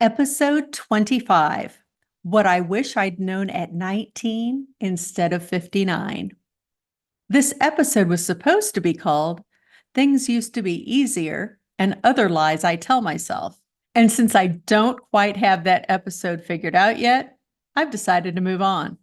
Episode 25, What I Wish I'd Known at 19 instead of 59. This episode was supposed to be called Things Used to Be Easier and Other Lies I Tell Myself. And since I don't quite have that episode figured out yet, I've decided to move on.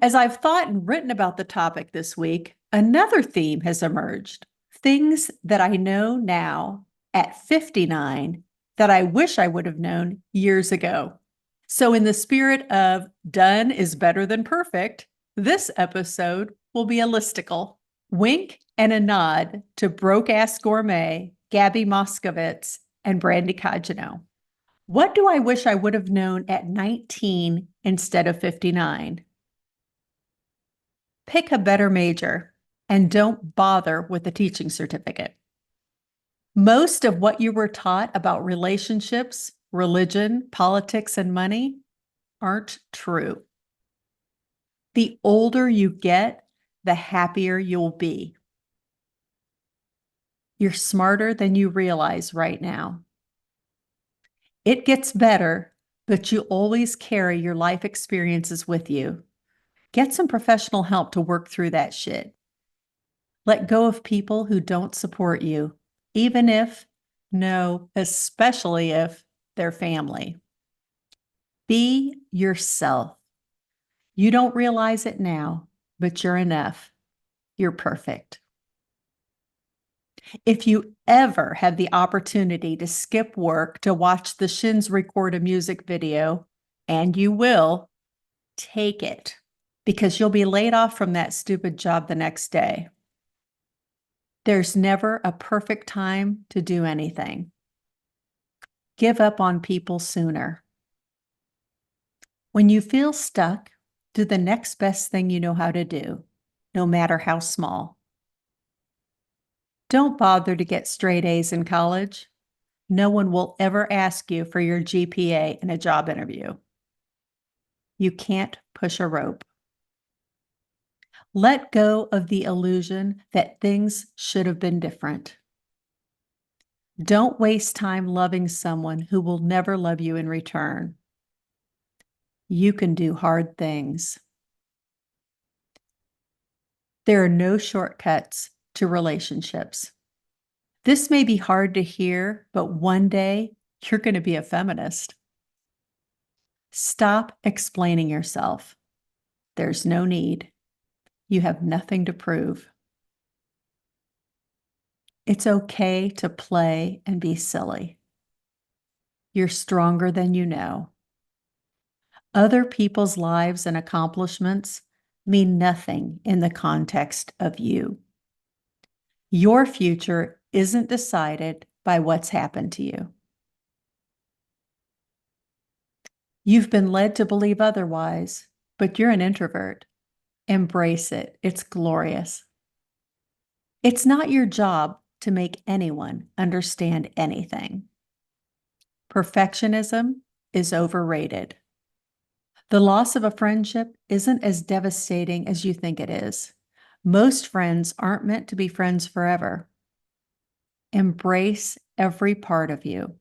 As I've thought and written about the topic this week, another theme has emerged. Things that I know now at 59 that I wish I would have known years ago. So, in the spirit of done is better than perfect, this episode will be a listicle. Wink and a nod to Broke Ass Gourmet, Gabby Moskovitz, and Brandy Cagino. What do I wish I would have known at 19 instead of 59? Pick a better major and don't bother with a teaching certificate. Most of what you were taught about relationships, religion, politics, and money aren't true. The older you get, the happier you'll be. You're smarter than you realize right now. It gets better, but you always carry your life experiences with you. Get some professional help to work through that shit. Let go of people who don't support you, even if, no, especially if they're family. Be yourself. You don't realize it now, but you're enough. You're perfect. If you ever have the opportunity to skip work to watch the Shins record a music video, and you will, take it, because you'll be laid off from that stupid job the next day. There's never a perfect time to do anything. Give up on people sooner. When you feel stuck, do the next best thing you know how to do, no matter how small. Don't bother to get straight A's in college. No one will ever ask you for your GPA in a job interview. You can't push a rope. Let go of the illusion that things should have been different. Don't waste time loving someone who will never love you in return. You can do hard things. There are no shortcuts to relationships. This may be hard to hear, but one day you're going to be a feminist. Stop explaining yourself. There's no need. You have nothing to prove. It's okay to play and be silly. You're stronger than you know. Other people's lives and accomplishments mean nothing in the context of you. Your future isn't decided by what's happened to you. You've been led to believe otherwise, but you're an introvert. Embrace it. It's glorious. It's not your job to make anyone understand anything. Perfectionism is overrated. The loss of a friendship isn't as devastating as you think it is. Most friends aren't meant to be friends forever. Embrace every part of you.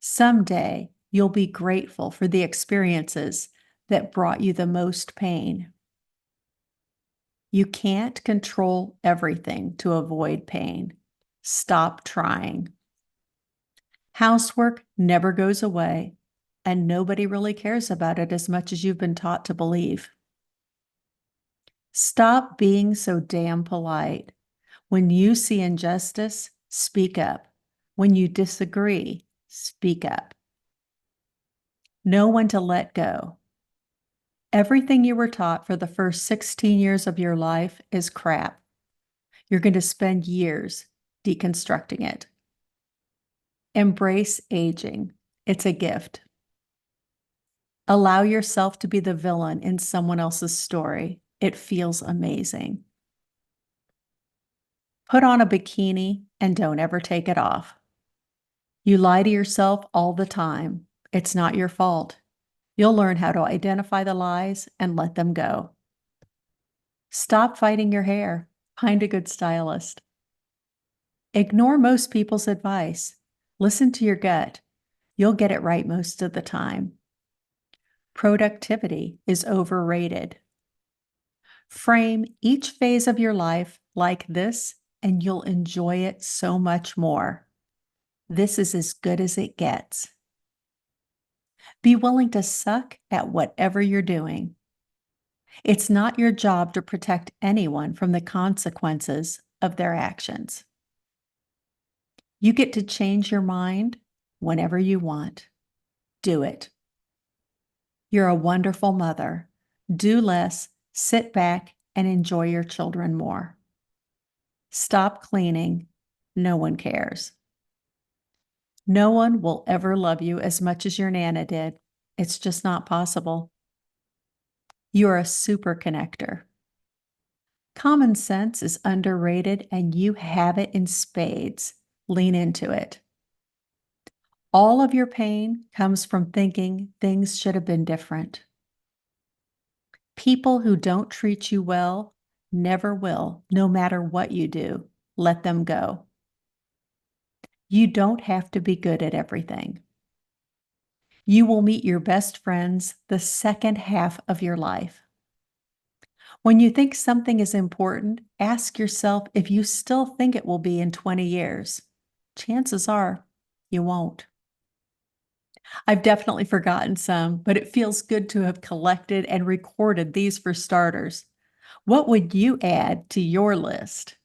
Someday, you'll be grateful for the experiences that brought you the most pain. You can't control everything to avoid pain. Stop trying. Housework never goes away, and nobody really cares about it as much as you've been taught to believe. Stop being so damn polite. When you see injustice, speak up. When you disagree, speak up. Know when to let go. Everything you were taught for the first 16 years of your life is crap. You're going to spend years deconstructing it. Embrace aging. It's a gift. Allow yourself to be the villain in someone else's story. It feels amazing. Put on a bikini and don't ever take it off. You lie to yourself all the time. It's not your fault. You'll learn how to identify the lies and let them go. Stop fighting your hair. Find a good stylist. Ignore most people's advice. Listen to your gut. You'll get it right most of the time. Productivity is overrated. Frame each phase of your life like this, and you'll enjoy it so much more. This is as good as it gets. Be willing to suck at whatever you're doing. It's not your job to protect anyone from the consequences of their actions. You get to change your mind whenever you want. Do it. You're a wonderful mother. Do less, sit back, and enjoy your children more. Stop cleaning. No one cares. No one will ever love you as much as your Nana did. It's just not possible. You're a super connector. Common sense is underrated and you have it in spades. Lean into it. All of your pain comes from thinking things should have been different. People who don't treat you well never will, no matter what you do. Let them go. You don't have to be good at everything. You will meet your best friends the second half of your life. When you think something is important, ask yourself if you still think it will be in 20 years. Chances are you won't. I've definitely forgotten some, but it feels good to have collected and recorded these for starters. What would you add to your list?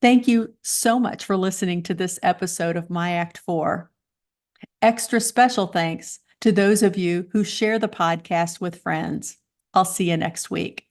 Thank you so much for listening to this episode of My Act 4. Extra special thanks to those of you who share the podcast with friends. I'll see you next week.